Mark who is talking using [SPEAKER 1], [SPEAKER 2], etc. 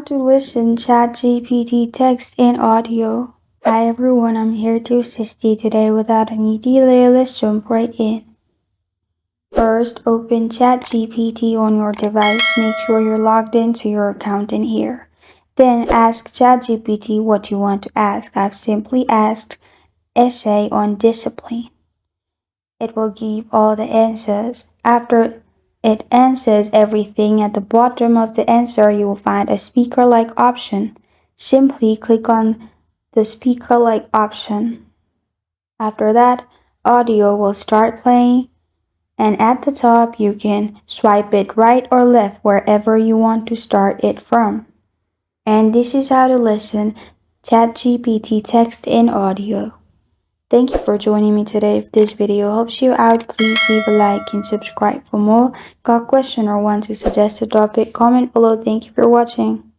[SPEAKER 1] to listen ChatGPT text and audio. Hi everyone, I'm here to assist you today without any delay. Let's jump right in. First, open ChatGPT on your device. Make sure you're logged into your account in here. Then ask ChatGPT what you want to ask. I've simply asked essay on discipline. It will give all the answers. After it answers everything, at the bottom of the answer you will find a speaker-like option. Simply click on the speaker-like option. After that, audio will start playing, and at the top you can swipe it right or left wherever you want to start it from. And this is how to listen ChatGPT text and audio. Thank you for joining me today. If this video helps you out, please leave a like and subscribe for more. Got a question or want to suggest a topic? Comment below. Thank you for watching.